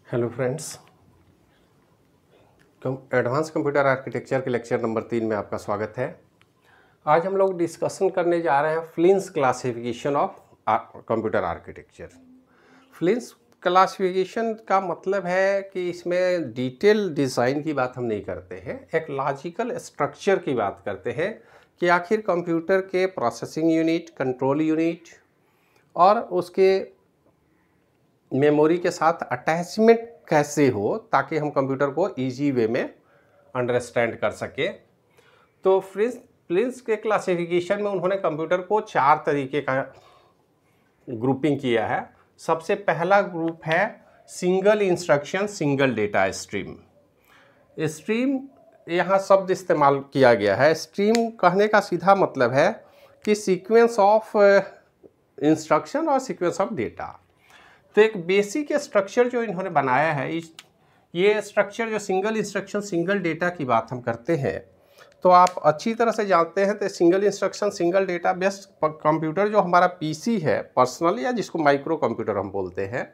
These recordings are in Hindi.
Hello friends, advance computer architecture के लेक्चर नंबर 3 में आपका स्वागत है। आज हम लोग डिस्कशन करने जा रहे हैं Flynn's classification of computer architecture. Flynn's classification का मतलब है कि इसमें डिटेल डिज़ाइन की बात हम नहीं करते हैं, एक लॉजिकल स्ट्रक्चर की बात करते हैं कि आखिर कंप्यूटर के प्रोसेसिंग यूनिट, कंट्रोल यूनिट और उसके मेमोरी के साथ अटैचमेंट कैसे हो ताकि हम कंप्यूटर को इजी वे में अंडरस्टैंड कर सके। तो फ्लिंस के क्लासिफिकेशन में उन्होंने कंप्यूटर को 4 तरीके का ग्रुपिंग किया है। सबसे पहला ग्रुप है single instruction single data stream. Stream यहाँ शब्द इस्तेमाल किया गया है। स्ट्रीम कहने का सीधा मतलब है कि सीक्वेंस ऑफ इंस्ट्रक्शन और सीक्वेंस ऑफ डेटा। तो एक बेसिक स्ट्रक्चर जो इन्होंने बनाया है, ये स्ट्रक्चर जो सिंगल इंस्ट्रक्शन सिंगल डेटा की बात हम करते हैं, तो आप अच्छी तरह से जानते हैं तो single instruction single data based computer जो हमारा पीसी है पर्सनल, या जिसको माइक्रो कंप्यूटर हम बोलते हैं,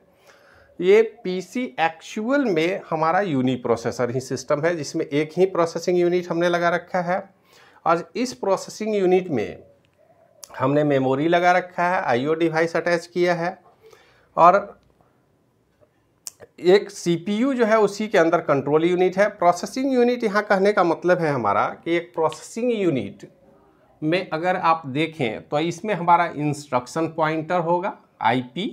ये पीसी एक्चुअल में हमारा यूनी प्रोसेसर ही सिस्टम है जिसमें एक ही प्रोसेसिंग यूनिट हमने लगा रखा है। और इस प्रोसेसिंग यूनिट में हमने मेमोरी लगा रखा है, आईओ डिवाइस अटैच किया है और एक सीपीयू जो है उसी के अंदर कंट्रोल यूनिट है। प्रोसेसिंग यूनिट यहाँ कहने का मतलब है हमारा कि एक प्रोसेसिंग यूनिट में अगर आप देखें तो इसमें हमारा इंस्ट्रक्शन पॉइंटर होगा आईपी,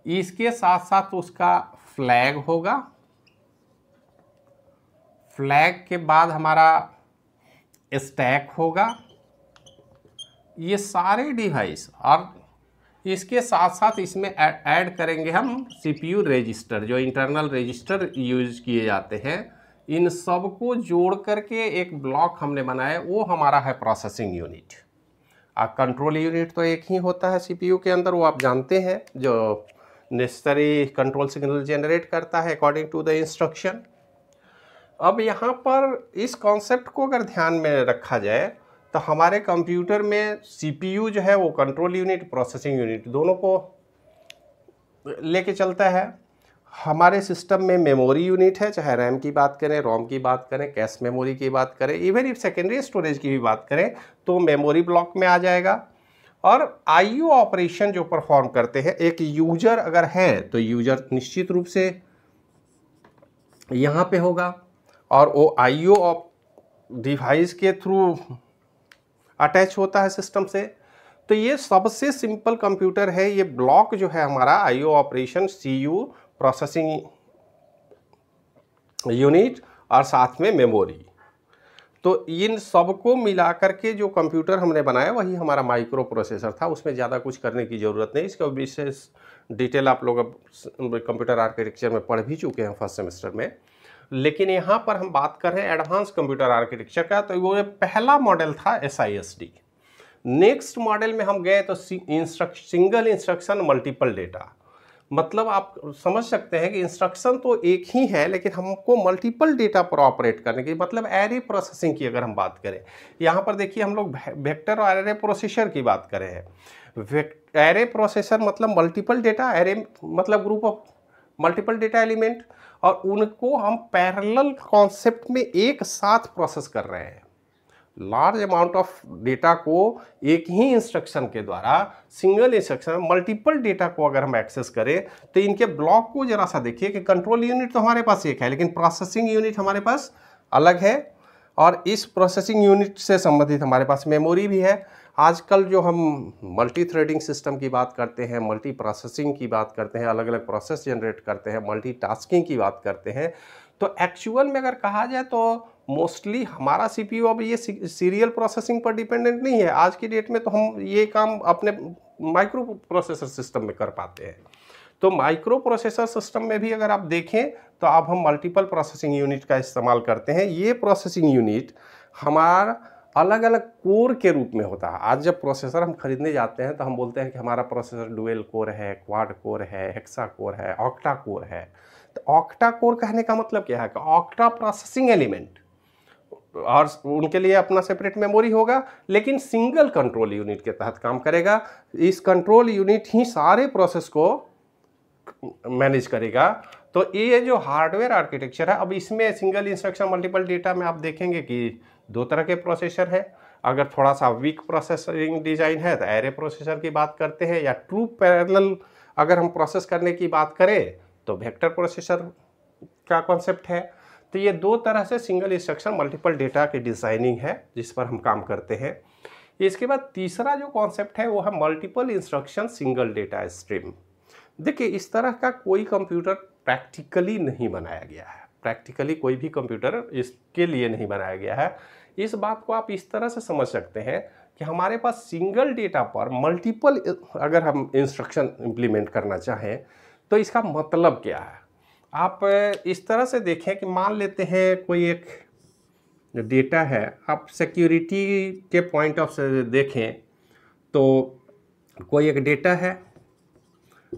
इसके साथ साथ उसका फ्लैग होगा, फ्लैग के बाद हमारा स्टैक होगा, ये सारे डिवाइस, और इसके साथ साथ इसमें ऐड करेंगे हम सीपीयू रजिस्टर, जो इंटरनल रजिस्टर यूज किए जाते हैं। इन सब को जोड़ करके एक ब्लॉक हमने बनाया, वो हमारा है प्रोसेसिंग यूनिट। कंट्रोल यूनिट तो एक ही होता है सीपीयू के अंदर, वो आप जानते हैं, जो नेसेसरी कंट्रोल सिग्नल जनरेट करता है अकॉर्डिंग टू द इंस्ट्रक्शन। अब यहाँ पर इस कॉन्सेप्ट को अगर ध्यान में रखा जाए तो हमारे कंप्यूटर में सीपीयू जो है वो कंट्रोल यूनिट, प्रोसेसिंग यूनिट दोनों को लेके चलता है। हमारे सिस्टम में मेमोरी यूनिट है, चाहे रैम की बात करें, रोम की बात करें, कैश मेमोरी की बात करें, इवन इफ सेकेंडरी स्टोरेज की भी बात करें तो मेमोरी ब्लॉक में आ जाएगा। और आईओ ऑपरेशन जो परफॉर्म करते हैं, एक यूजर अगर है तो यूजर निश्चित रूप से यहाँ पे होगा और वो आईओ डिवाइस के थ्रू अटैच होता है सिस्टम से। तो ये सबसे सिंपल कंप्यूटर है। ये ब्लॉक जो है हमारा IO operation, CU, processing unit और साथ में मेमोरी, तो इन सबको मिला करके जो कंप्यूटर हमने बनाया वही हमारा माइक्रो प्रोसेसर था। उसमें ज़्यादा कुछ करने की ज़रूरत नहीं। इसका विशेष डिटेल आप लोग अब कंप्यूटर आर्किटेक्चर में पढ़ भी चुके हैं फर्स्ट सेमेस्टर में। लेकिन यहाँ पर हम बात कर रहे हैं एडवांस कंप्यूटर आर्किटेक्चर का, तो वो पहला मॉडल था SISD। नेक्स्ट मॉडल में हम गए तो सिंगल इंस्ट्रक्शन मल्टीपल डेटा। मतलब आप समझ सकते हैं कि इंस्ट्रक्शन तो एक ही है लेकिन हमको मल्टीपल डेटा पर ऑपरेट करने की, मतलब एरे प्रोसेसिंग की अगर हम बात करें, यहाँ पर देखिए हम लोग वेक्टर और एरे प्रोसेसर की बात कर रहे हैं। एरे प्रोसेसर मतलब मल्टीपल डेटा, एरे मतलब group of multiple data element, और उनको हम पैरेलल कॉन्सेप्ट में एक साथ प्रोसेस कर रहे हैं। लार्ज अमाउंट ऑफ डेटा को एक ही इंस्ट्रक्शन के द्वारा, सिंगल इंस्ट्रक्शन मल्टीपल डेटा को अगर हम एक्सेस करें तो इनके ब्लॉक को जरा सा देखिए कि कंट्रोल यूनिट तो हमारे पास एक है लेकिन प्रोसेसिंग यूनिट हमारे पास अलग है, और इस प्रोसेसिंग यूनिट से संबंधित हमारे पास मेमोरी भी है। आजकल जो हम मल्टी थ्रेडिंग सिस्टम की बात करते हैं, मल्टी प्रोसेसिंग की बात करते हैं, अलग अलग प्रोसेस जनरेट करते हैं, मल्टी टास्किंग की बात करते हैं, तो एक्चुअल में अगर कहा जाए तो मोस्टली हमारा सीपीयू अब ये सीरियल प्रोसेसिंग पर डिपेंडेंट नहीं है। आज की डेट में तो हम ये काम अपने माइक्रो प्रोसेसर सिस्टम में कर पाते हैं। तो माइक्रो प्रोसेसर सिस्टम में भी अगर आप देखें तो अब हम मल्टीपल प्रोसेसिंग यूनिट का इस्तेमाल करते हैं। ये प्रोसेसिंग यूनिट हमारा अलग अलग कोर के रूप में होता है। आज जब प्रोसेसर हम खरीदने जाते हैं तो हम बोलते हैं कि हमारा प्रोसेसर डुअल कोर है, क्वाड कोर है, हेक्सा कोर है, ऑक्टा कोर है। तो ऑक्टा कोर कहने का मतलब क्या है कि ऑक्टा प्रोसेसिंग एलिमेंट, और उनके लिए अपना सेपरेट मेमोरी होगा लेकिन सिंगल कंट्रोल यूनिट के तहत काम करेगा। इस कंट्रोल यूनिट ही सारे प्रोसेस को मैनेज करेगा। तो ये जो हार्डवेयर आर्किटेक्चर है, अब इसमें सिंगल इंस्ट्रक्शन मल्टीपल डेटा में आप देखेंगे कि दो तरह के प्रोसेसर है। अगर थोड़ा सा वीक प्रोसेसरिंग डिजाइन है तो एरे प्रोसेसर की बात करते हैं, या ट्रू पैरेलल अगर हम प्रोसेस करने की बात करें तो वेक्टर प्रोसेसर का कॉन्सेप्ट है। तो ये दो तरह से सिंगल इंस्ट्रक्शन मल्टीपल डेटा की डिज़ाइनिंग है जिस पर हम काम करते हैं। इसके बाद तीसरा जो कॉन्सेप्ट है वो है multiple instruction single data stream. देखिए, इस तरह का कोई कंप्यूटर प्रैक्टिकली नहीं बनाया गया है, प्रैक्टिकली कोई भी कंप्यूटर इसके लिए नहीं बनाया गया है। इस बात को आप इस तरह से समझ सकते हैं कि हमारे पास सिंगल डेटा पर मल्टीपल अगर हम इंस्ट्रक्शन इम्प्लीमेंट करना चाहें तो इसका मतलब क्या है। आप इस तरह से देखें कि मान लेते हैं कोई एक डेटा है, आप सिक्योरिटी के पॉइंट ऑफ से देखें तो कोई एक डेटा है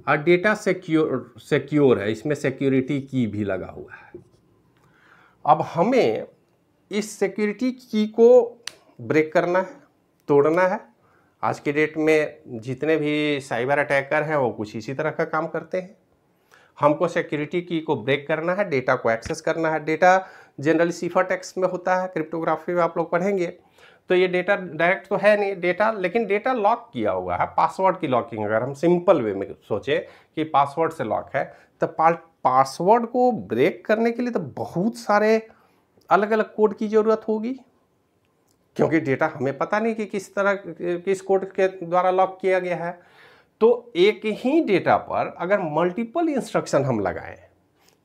और डेटा सिक्योर है, इसमें सिक्योरिटी की भी लगा हुआ है। अब हमें इस सिक्योरिटी की को ब्रेक करना है, तोड़ना है। आज के डेट में जितने भी साइबर अटैकर हैं वो कुछ इसी तरह का काम करते हैं। हमको सिक्योरिटी की को ब्रेक करना है, डेटा को एक्सेस करना है। डेटा जनरली सिफर टेक्स्ट में होता है, क्रिप्टोग्राफी में आप लोग पढ़ेंगे। तो ये डेटा डायरेक्ट तो है नहीं डेटा, लेकिन डेटा लॉक किया हुआ है। पासवर्ड की लॉकिंग अगर हम सिंपल वे में सोचें कि पासवर्ड से लॉक है, तो पासवर्ड को ब्रेक करने के लिए तो बहुत सारे अलग अलग कोड की ज़रूरत होगी, क्योंकि डेटा हमें पता नहीं कि किस तरह किस कोड के द्वारा लॉक किया गया है। तो एक ही डेटा पर अगर मल्टीपल इंस्ट्रक्शन हम लगाएं,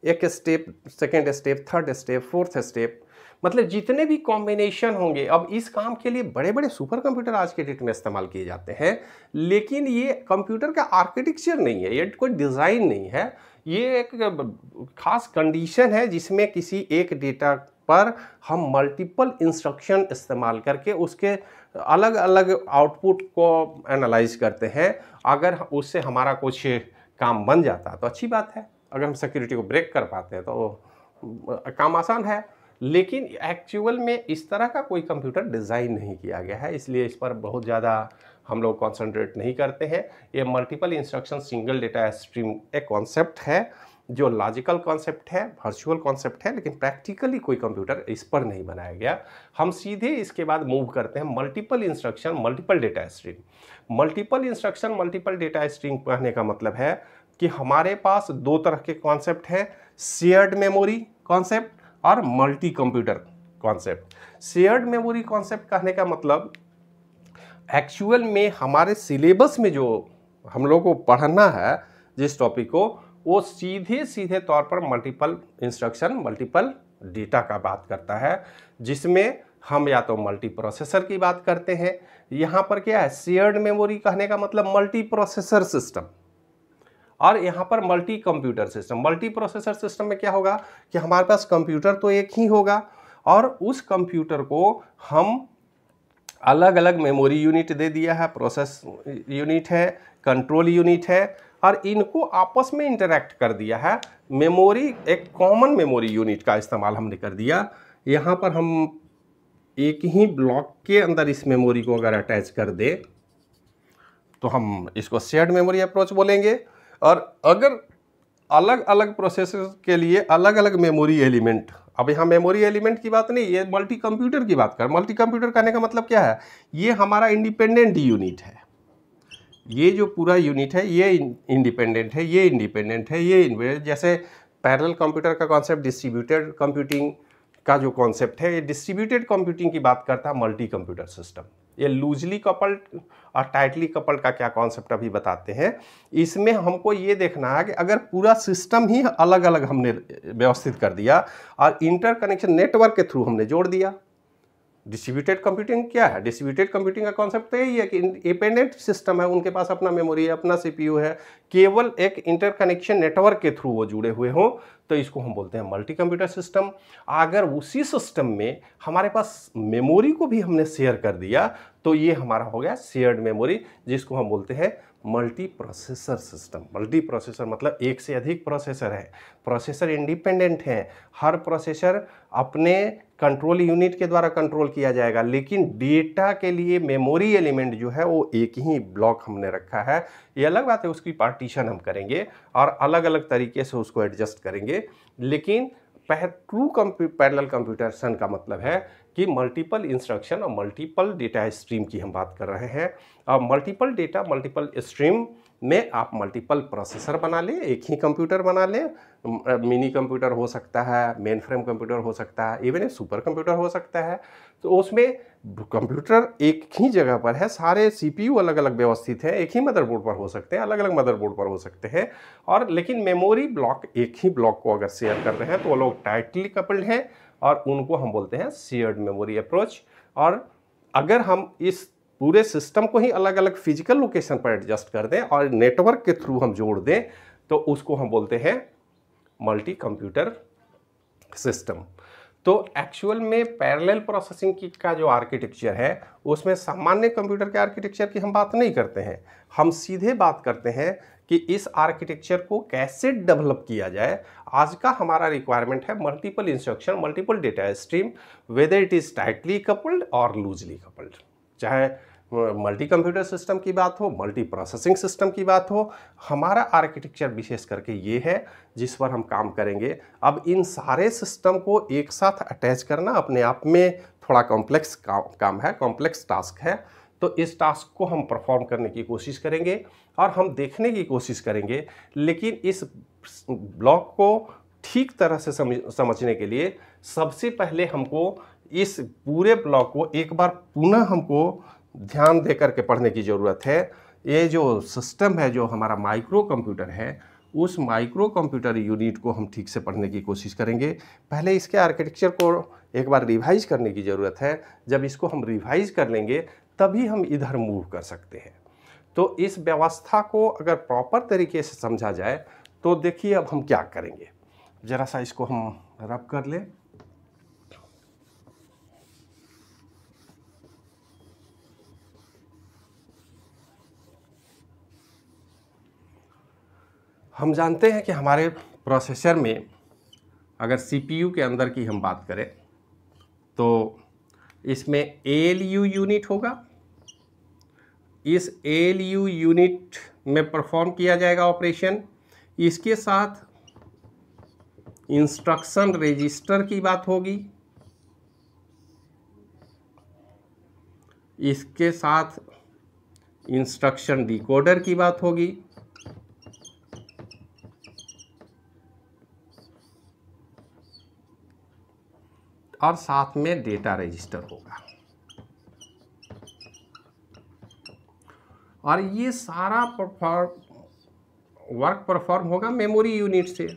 एक step, second step, third step, fourth step, मतलब जितने भी कॉम्बिनेशन होंगे। अब इस काम के लिए बड़े बड़े सुपर कंप्यूटर आज के डेट में इस्तेमाल किए जाते हैं, लेकिन ये कंप्यूटर का आर्किटेक्चर नहीं है, ये कोई डिज़ाइन नहीं है, ये एक खास कंडीशन है जिसमें किसी एक डेटा पर हम मल्टीपल इंस्ट्रक्शन इस्तेमाल करके उसके अलग अलग आउटपुट को एनालाइज करते हैं। अगर उससे हमारा कुछ काम बन जाता तो अच्छी बात है, अगर हम सिक्योरिटी को ब्रेक कर पाते हैं तो काम आसान है। लेकिन एक्चुअल में इस तरह का कोई कंप्यूटर डिज़ाइन नहीं किया गया है, इसलिए इस पर बहुत ज़्यादा हम लोग कॉन्सेंट्रेट नहीं करते हैं। ये multiple instruction single data stream एक कॉन्सेप्ट है जो लॉजिकल कॉन्सेप्ट है, वर्चुअल कॉन्सेप्ट है, लेकिन प्रैक्टिकली कोई कंप्यूटर इस पर नहीं बनाया गया। हम सीधे इसके बाद मूव करते हैं multiple instruction multiple data stream. Multiple instruction multiple data stream कहने का मतलब है कि हमारे पास दो तरह के कॉन्सेप्ट हैं, शेयर्ड मेमोरी कॉन्सेप्ट और multi computer concept. Shared memory concept कहने का मतलब एक्चुअल में हमारे सिलेबस में जो हम लोग को पढ़ना है जिस टॉपिक को, वो सीधे सीधे तौर पर मल्टीपल इंस्ट्रक्शन मल्टीपल डेटा का बात करता है, जिसमें हम या तो मल्टी प्रोसेसर की बात करते हैं। यहाँ पर क्या है, शेयर्ड मेमोरी कहने का मतलब मल्टी प्रोसेसर सिस्टम, और यहाँ पर multi computer system. Multi processor system में क्या होगा कि हमारे पास कंप्यूटर तो एक ही होगा और उस कंप्यूटर को हम अलग अलग मेमोरी यूनिट दे दिया है, प्रोसेस यूनिट है, कंट्रोल यूनिट है, और इनको आपस में इंटरैक्ट कर दिया है। मेमोरी एक कॉमन मेमोरी यूनिट का इस्तेमाल हमने कर दिया। यहाँ पर हम एक ही ब्लॉक के अंदर इस मेमोरी को अगर अटैच कर दे तो हम इसको शेयर्ड मेमोरी अप्रोच बोलेंगे। और अगर अलग अलग प्रोसेसर के लिए अलग अलग मेमोरी एलिमेंट, अब यहाँ मेमोरी एलिमेंट की बात नहीं, ये मल्टी कंप्यूटर की बात कर। मल्टी कंप्यूटर कहने का मतलब क्या है, ये हमारा इंडिपेंडेंट यूनिट है। ये जो पूरा यूनिट है ये इंडिपेंडेंट है, ये इंडिपेंडेंट है, ये जैसे पैरेलल कंप्यूटर का कॉन्सेप्ट डिस्ट्रीब्यूटेड कंप्यूटिंग का जो कॉन्सेप्ट है, ये डिस्ट्रीब्यूटेड कंप्यूटिंग की बात करता है मल्टी कंप्यूटर सिस्टम। ये लूजली कपल्ड और टाइटली कपल्ड का क्या कॉन्सेप्ट अभी बताते हैं। इसमें हमको ये देखना है कि अगर पूरा सिस्टम ही अलग अलग हमने व्यवस्थित कर दिया और इंटरकनेक्शन नेटवर्क के थ्रू हमने जोड़ दिया। डिस्ट्रीब्यूटेड कंप्यूटिंग क्या है, डिस्ट्रीब्यूटेड कंप्यूटिंग का कॉन्सेप्ट तो यही है कि इंडिपेंडेंट सिस्टम है, उनके पास अपना मेमोरी है, अपना सीपीयू है, केवल एक इंटरकनेक्शन नेटवर्क के थ्रू वो जुड़े हुए हों, तो इसको हम बोलते हैं मल्टी कंप्यूटर सिस्टम। अगर उसी सिस्टम में हमारे पास मेमोरी को भी हमने शेयर कर दिया तो ये हमारा हो गया शेयर्ड मेमोरी, जिसको हम बोलते हैं multi processor system. Multi processor मतलब एक से अधिक प्रोसेसर है, प्रोसेसर इंडिपेंडेंट हैं, हर प्रोसेसर अपने कंट्रोल यूनिट के द्वारा कंट्रोल किया जाएगा, लेकिन डेटा के लिए मेमोरी एलिमेंट जो है वो एक ही ब्लॉक हमने रखा है। ये अलग बात है, उसकी पार्टीशन हम करेंगे और अलग अलग तरीके से उसको एडजस्ट करेंगे। लेकिन ट्रू पैरेलल कंप्यूटेशन का मतलब है कि मल्टीपल इंस्ट्रक्शन और मल्टीपल डेटा स्ट्रीम की हम बात कर रहे हैं। और मल्टीपल डेटा मल्टीपल स्ट्रीम में आप मल्टीपल प्रोसेसर बना लें, एक ही कंप्यूटर बना लें, मिनी कंप्यूटर हो सकता है, मेन फ्रेम कंप्यूटर हो सकता है, इवन एक सुपर कंप्यूटर हो सकता है। तो उसमें कंप्यूटर एक ही जगह पर है, सारे सीपीयू अलग अलग व्यवस्थित हैं, एक ही मदरबोर्ड पर हो सकते हैं, अलग अलग मदरबोर्ड पर हो सकते हैं, और लेकिन मेमोरी ब्लॉक एक ही ब्लॉक को अगर शेयर कर रहे हैं तो वो लोग टाइटली कपल्ड हैं और उनको हम बोलते हैं शेयर्ड मेमोरी अप्रोच। और अगर हम इस पूरे सिस्टम को ही अलग अलग फिजिकल लोकेशन पर एडजस्ट कर दें और नेटवर्क के थ्रू हम जोड़ दें तो उसको हम बोलते हैं मल्टी कंप्यूटर सिस्टम। तो एक्चुअल में पैरेलल प्रोसेसिंग की का जो आर्किटेक्चर है उसमें सामान्य कंप्यूटर के आर्किटेक्चर की हम बात नहीं करते हैं, हम सीधे बात करते हैं कि इस आर्किटेक्चर को कैसे डेवलप किया जाए। आज का हमारा रिक्वायरमेंट है multiple instruction, multiple data stream, whether it is tightly coupled और लूजली कपल्ड। चाहे मल्टी कंप्यूटर सिस्टम की बात हो, मल्टी प्रोसेसिंग सिस्टम की बात हो, हमारा आर्किटेक्चर विशेष करके ये है जिस पर हम काम करेंगे। अब इन सारे सिस्टम को एक साथ अटैच करना अपने आप में थोड़ा कॉम्प्लेक्स काम है, कॉम्प्लेक्स टास्क है। तो इस टास्क को हम परफॉर्म करने की कोशिश करेंगे और हम देखने की कोशिश करेंगे, लेकिन इस ब्लॉक को ठीक तरह से समझने के लिए सबसे पहले हमको इस पूरे ब्लॉक को एक बार पुनः हमको ध्यान दे करके पढ़ने की ज़रूरत है। ये जो सिस्टम है, जो हमारा माइक्रो कंप्यूटर है, उस माइक्रो कंप्यूटर यूनिट को हम ठीक से पढ़ने की कोशिश करेंगे। पहले इसके आर्किटेक्चर को एक बार रिवाइज करने की ज़रूरत है। जब इसको हम रिवाइज कर लेंगे तभी हम इधर मूव कर सकते हैं। तो इस व्यवस्था को अगर प्रॉपर तरीके से समझा जाए तो देखिए अब हम क्या करेंगे। ज़रा सा इसको हम रब कर लें। हम जानते हैं कि हमारे प्रोसेसर में अगर सीपीयू के अंदर की हम बात करें तो इसमें एएलयू यूनिट होगा। इस एएलयू यूनिट में परफॉर्म किया जाएगा ऑपरेशन। इसके साथ इंस्ट्रक्शन रजिस्टर की बात होगी, इसके साथ इंस्ट्रक्शन डिकोडर की बात होगी, और साथ में डेटा रजिस्टर होगा। और ये सारा वर्क परफॉर्म होगा मेमोरी यूनिट से।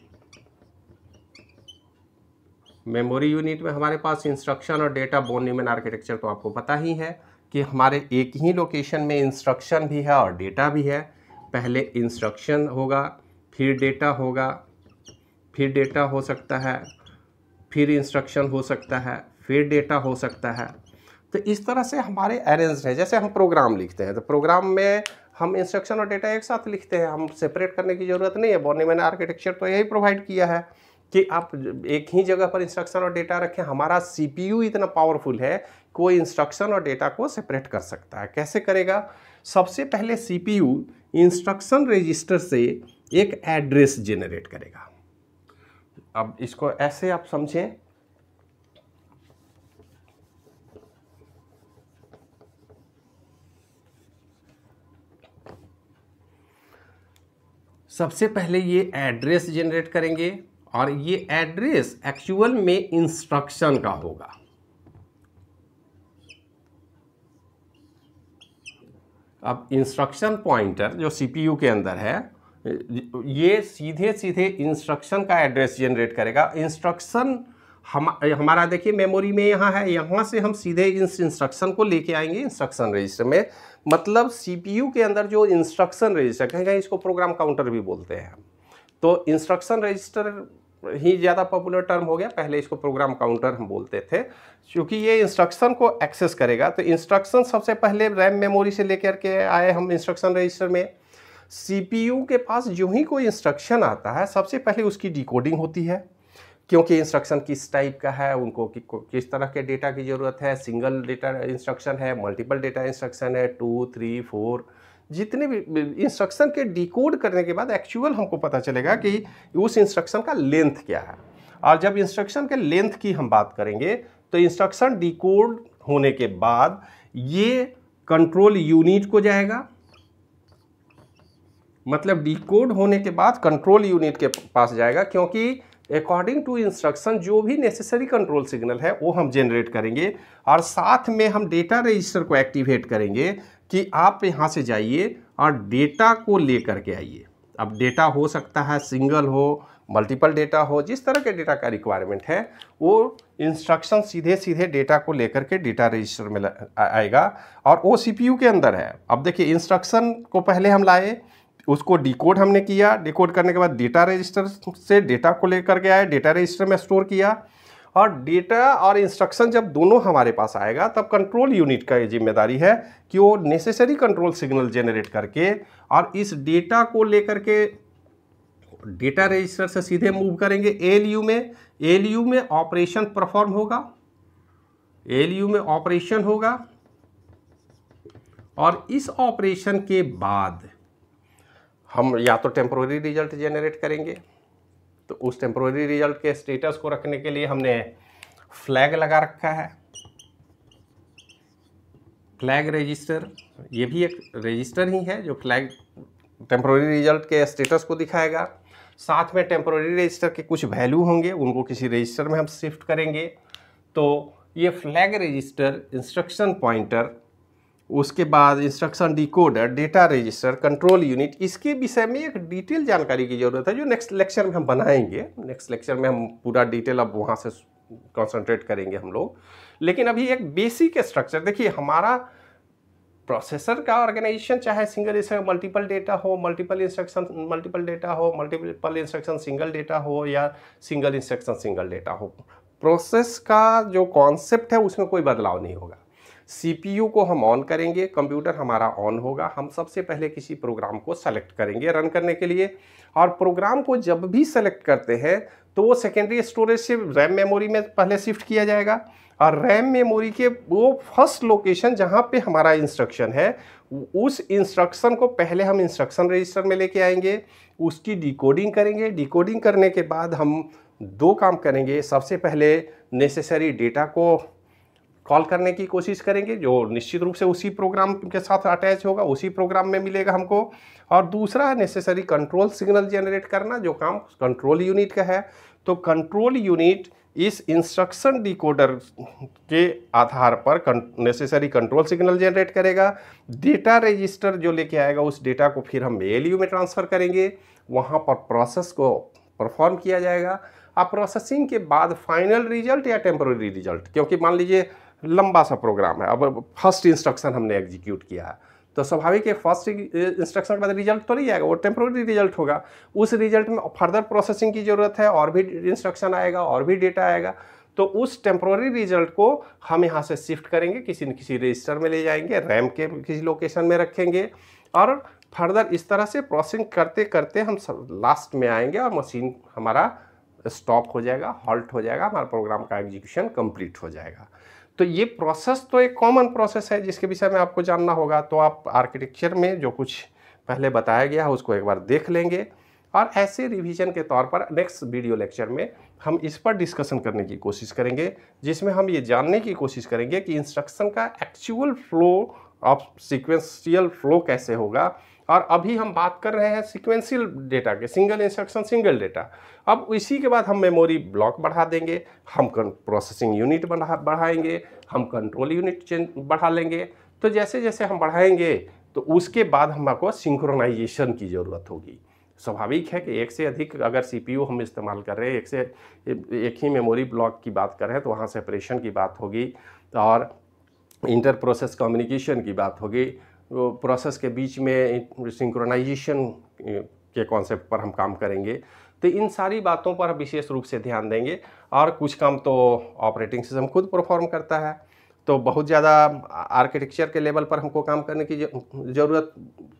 मेमोरी यूनिट में हमारे पास इंस्ट्रक्शन और डेटा बोन न्यूमैन आर्किटेक्चर तो आपको पता ही है कि हमारे एक ही लोकेशन में इंस्ट्रक्शन भी है और डेटा भी है। पहले इंस्ट्रक्शन होगा, फिर डेटा होगा, फिर डेटा हो सकता है, फिर इंस्ट्रक्शन हो सकता है, फिर डेटा हो सकता है। तो इस तरह से हमारे अरेंज्ड है। जैसे हम प्रोग्राम लिखते हैं तो प्रोग्राम में हम इंस्ट्रक्शन और डेटा एक साथ लिखते हैं, हम सेपरेट करने की ज़रूरत नहीं है। बोन न्यूमैन आर्किटेक्चर तो यही प्रोवाइड किया है कि आप एक ही जगह पर इंस्ट्रक्शन और डेटा रखें। हमारा सीपीयू इतना पावरफुल है, कोई इंस्ट्रक्शन और डेटा को सेपरेट कर सकता है। कैसे करेगा? सबसे पहले सीपीयू इंस्ट्रक्शन रजिस्टर से एक एड्रेस जेनरेट करेगा। अब इसको ऐसे आप समझें, सबसे पहले ये एड्रेस जनरेट करेंगे और ये एड्रेस एक्चुअल में इंस्ट्रक्शन का होगा। अब इंस्ट्रक्शन पॉइंटर जो सीपीयू के अंदर है, ये सीधे सीधे इंस्ट्रक्शन का एड्रेस जनरेट करेगा। इंस्ट्रक्शन हमारा देखिए मेमोरी में यहाँ है, यहाँ से हम सीधे इस इंस्ट्रक्शन को लेके आएंगे इंस्ट्रक्शन रजिस्टर में। मतलब सीपीयू के अंदर जो इंस्ट्रक्शन रजिस्टर, कहीं कहीं इसको प्रोग्राम काउंटर भी बोलते हैं। तो इंस्ट्रक्शन रजिस्टर ही ज़्यादा पॉपुलर टर्म हो गया, पहले इसको प्रोग्राम काउंटर हम बोलते थे, क्योंकि ये इंस्ट्रक्शन को एक्सेस करेगा। तो इंस्ट्रक्शन सबसे पहले रैम मेमोरी से लेकर के आए हम इंस्ट्रक्शन रजिस्टर में। सीपीयू के पास जो ही कोई इंस्ट्रक्शन आता है सबसे पहले उसकी डिकोडिंग होती है, क्योंकि इंस्ट्रक्शन किस टाइप का है, उनको किस तरह के डेटा की ज़रूरत है, सिंगल डेटा इंस्ट्रक्शन है, मल्टीपल डेटा इंस्ट्रक्शन है, 2, 3, 4, जितने भी इंस्ट्रक्शन के डिकोड करने के बाद एक्चुअल हमको पता चलेगा कि उस इंस्ट्रक्शन का लेंथ क्या है। और जब इंस्ट्रक्शन के लेंथ की हम बात करेंगे तो इंस्ट्रक्शन डिकोड होने के बाद ये कंट्रोल यूनिट को जाएगा, मतलब डिकोड होने के बाद कंट्रोल यूनिट के पास जाएगा, क्योंकि अकॉर्डिंग टू इंस्ट्रक्शन जो भी नेसेसरी कंट्रोल सिग्नल है वो हम जनरेट करेंगे, और साथ में हम डेटा रजिस्टर को एक्टिवेट करेंगे कि आप यहाँ से जाइए और डेटा को लेकर के आइए। अब डेटा हो सकता है सिंगल हो, मल्टीपल डेटा हो, जिस तरह के डेटा का रिक्वायरमेंट है वो इंस्ट्रक्शन सीधे सीधे डेटा को लेकर के डेटा रजिस्टर में आएगा, और वो सीपीयू के अंदर है। अब देखिए इंस्ट्रक्शन को पहले हम लाए, उसको डिकोड हमने किया, डिकोड करने के बाद डेटा रजिस्टर से डेटा को लेकर के आए, डेटा रजिस्टर में स्टोर किया, और डेटा और इंस्ट्रक्शन जब दोनों हमारे पास आएगा तब कंट्रोल यूनिट का ये जिम्मेदारी है कि वो नेसेसरी कंट्रोल सिग्नल जनरेट करके और इस डेटा को लेकर के डेटा रजिस्टर से सीधे मूव करेंगे एएलयू में। एएलयू में ऑपरेशन परफॉर्म होगा, एएलयू में ऑपरेशन होगा, और इस ऑपरेशन के बाद हम या तो टेम्पोररी रिजल्ट जनरेट करेंगे। तो उस टेम्पोररी रिजल्ट के स्टेटस को रखने के लिए हमने फ्लैग लगा रखा है, फ्लैग रजिस्टर। ये भी एक रजिस्टर ही है जो फ्लैग टेम्पोररी रिजल्ट के स्टेटस को दिखाएगा। साथ में टेम्पोररी रजिस्टर के कुछ वैल्यू होंगे, उनको किसी रजिस्टर में हम शिफ्ट करेंगे। तो ये फ्लैग रजिस्टर, इंस्ट्रक्शन पॉइंटर, उसके बाद instruction decoder, data register, control unit, इसके विषय में एक डिटेल जानकारी की ज़रूरत है जो नेक्स्ट लेक्चर में हम बनाएंगे। नेक्स्ट लेक्चर में हम पूरा डिटेल अब वहाँ से कंसंट्रेट करेंगे हम लोग। लेकिन अभी एक बेसिक स्ट्रक्चर देखिए, हमारा प्रोसेसर का ऑर्गेनाइजेशन चाहे सिंगल इंस्ट्रक्शन मल्टीपल डेटा हो, मल्टीपल इंस्ट्रक्शन मल्टीपल डेटा हो, मल्टीपल इंस्ट्रक्शन सिंगल डेटा हो, या सिंगल इंस्ट्रक्शन सिंगल डेटा हो, प्रोसेस का जो कॉन्सेप्ट है उसमें कोई बदलाव नहीं होगा। सीपीयू को हम ऑन करेंगे, कंप्यूटर हमारा ऑन होगा। हम सबसे पहले किसी प्रोग्राम को सेलेक्ट करेंगे रन करने के लिए, और प्रोग्राम को जब भी सेलेक्ट करते हैं तो वो सेकेंडरी स्टोरेज से रैम मेमोरी में पहले शिफ्ट किया जाएगा, और रैम मेमोरी के वो फर्स्ट लोकेशन जहाँ पे हमारा इंस्ट्रक्शन है उस इंस्ट्रक्शन को पहले हम इंस्ट्रक्शन रजिस्टर में लेके आएंगे, उसकी डिकोडिंग करेंगे। डिकोडिंग करने के बाद हम दो काम करेंगे। सबसे पहले नेसेसरी डेटा को कॉल करने की कोशिश करेंगे जो निश्चित रूप से उसी प्रोग्राम के साथ अटैच होगा, उसी प्रोग्राम में मिलेगा हमको, और दूसरा है नेसेसरी कंट्रोल सिग्नल जनरेट करना, जो काम कंट्रोल यूनिट का है। तो कंट्रोल यूनिट इस इंस्ट्रक्शन डिकोडर के आधार पर नेसेसरी कंट्रोल सिग्नल जनरेट करेगा। डेटा रजिस्टर जो लेके आएगा उस डेटा को फिर हम एएलयू में ट्रांसफ़र करेंगे, वहाँ पर प्रोसेस को परफॉर्म किया जाएगा। अब प्रोसेसिंग के बाद फाइनल रिजल्ट या टेम्पोररी रिजल्ट, क्योंकि मान लीजिए लंबा सा प्रोग्राम है, अब फर्स्ट इंस्ट्रक्शन हमने एग्जीक्यूट किया है तो स्वाभाविक है फर्स्ट इंस्ट्रक्शन के बाद रिजल्ट तो नहीं आएगा, वो टेम्पोररी रिजल्ट होगा। उस रिजल्ट में फर्दर प्रोसेसिंग की ज़रूरत है, और भी इंस्ट्रक्शन आएगा, और भी डेटा आएगा। तो उस टेम्पोररी रिजल्ट को हम यहाँ से शिफ्ट करेंगे, किसी न किसी रजिस्टर में ले जाएंगे, रैम के किसी लोकेशन में रखेंगे, और फर्दर इस तरह से प्रोसेसिंग करते करते हम लास्ट में आएंगे और मशीन हमारा स्टॉप हो जाएगा, हॉल्ट हो जाएगा, हमारा प्रोग्राम का एग्जीक्यूशन कंप्लीट हो जाएगा। तो ये प्रोसेस तो एक कॉमन प्रोसेस है जिसके विषय में आपको जानना होगा। तो आप आर्किटेक्चर में जो कुछ पहले बताया गया है उसको एक बार देख लेंगे, और ऐसे रिवीजन के तौर पर नेक्स्ट वीडियो लेक्चर में हम इस पर डिस्कशन करने की कोशिश करेंगे, जिसमें हम ये जानने की कोशिश करेंगे कि इंस्ट्रक्शन का actual flow of sequential flow कैसे होगा। और अभी हम बात कर रहे हैं सीक्वेंशियल डेटा के, सिंगल इंस्ट्रक्शन सिंगल डेटा। अब इसी के बाद हम मेमोरी ब्लॉक बढ़ा देंगे, हम प्रोसेसिंग यूनिट बढ़ाएंगे, हम कंट्रोल यूनिट बढ़ा लेंगे। तो जैसे जैसे हम बढ़ाएंगे तो उसके बाद हमको सिंक्रोनाइजेशन की ज़रूरत होगी। स्वाभाविक है कि एक से अधिक अगर सीपीयू हम इस्तेमाल कर रहे हैं, एक ही मेमोरी ब्लॉक की बात कर रहे हैं, तो वहाँ सेपरेशन की बात होगी, और इंटर प्रोसेस कम्युनिकेशन की बात होगी। प्रोसेस के बीच में सिंक्रोनाइजेशन के कॉन्सेप्ट पर हम काम करेंगे। तो इन सारी बातों पर विशेष रूप से ध्यान देंगे। और कुछ काम तो ऑपरेटिंग सिस्टम खुद परफॉर्म करता है, तो बहुत ज़्यादा आर्किटेक्चर के लेवल पर हमको काम करने की ज़रूरत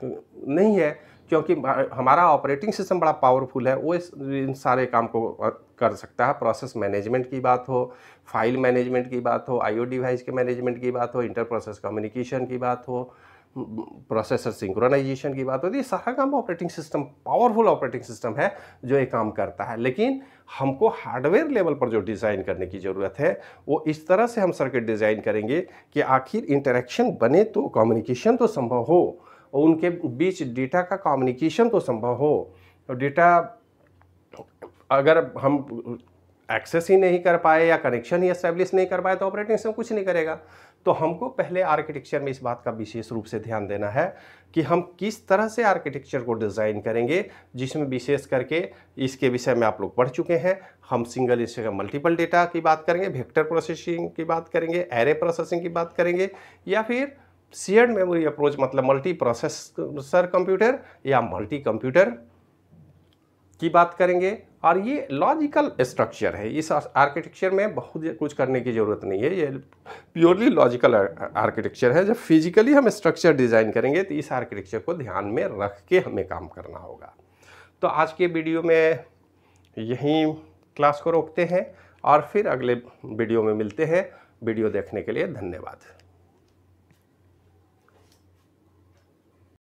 नहीं है, क्योंकि हमारा ऑपरेटिंग सिस्टम बड़ा पावरफुल है, वो इन सारे काम को कर सकता है। प्रोसेस मैनेजमेंट की बात हो, फाइल मैनेजमेंट की बात हो, आईओ डिवाइस के मैनेजमेंट की बात हो, इंटर प्रोसेस कम्युनिकेशन की बात हो, प्रोसेसर सिंक्रोनाइजेशन की बात होती है, सारा काम operating system, powerful operating system है जो ये काम करता है। लेकिन हमको हार्डवेयर लेवल पर जो डिज़ाइन करने की ज़रूरत है वो इस तरह से हम सर्किट डिज़ाइन करेंगे कि आखिर इंटरेक्शन बने तो कम्युनिकेशन तो संभव हो, और उनके बीच डेटा का कम्युनिकेशन तो संभव हो। तो डेटा अगर हम एक्सेस ही नहीं कर पाए या कनेक्शन ही एस्टेब्लिश नहीं कर पाए तो ऑपरेटिंग सिस्टम कुछ नहीं करेगा। तो हमको पहले आर्किटेक्चर में इस बात का विशेष रूप से ध्यान देना है कि हम किस तरह से आर्किटेक्चर को डिज़ाइन करेंगे, जिसमें विशेष करके इसके विषय में आप लोग पढ़ चुके हैं। हम सिंगल इंस्टेंस मल्टीपल डेटा की बात करेंगे, वेक्टर प्रोसेसिंग की बात करेंगे, एरे प्रोसेसिंग की बात करेंगे, या फिर शेयर्ड मेमोरी अप्रोच, मतलब मल्टी प्रोसेसर कंप्यूटर या मल्टी कंप्यूटर की बात करेंगे। और ये लॉजिकल स्ट्रक्चर है, इस आर्किटेक्चर में बहुत कुछ करने की ज़रूरत नहीं है, ये प्योरली लॉजिकल आर्किटेक्चर है। जब फिजिकली हम स्ट्रक्चर डिज़ाइन करेंगे तो इस आर्किटेक्चर को ध्यान में रख के हमें काम करना होगा। तो आज के वीडियो में यहीं क्लास को रोकते हैं और फिर अगले वीडियो में मिलते हैं। वीडियो देखने के लिए धन्यवाद।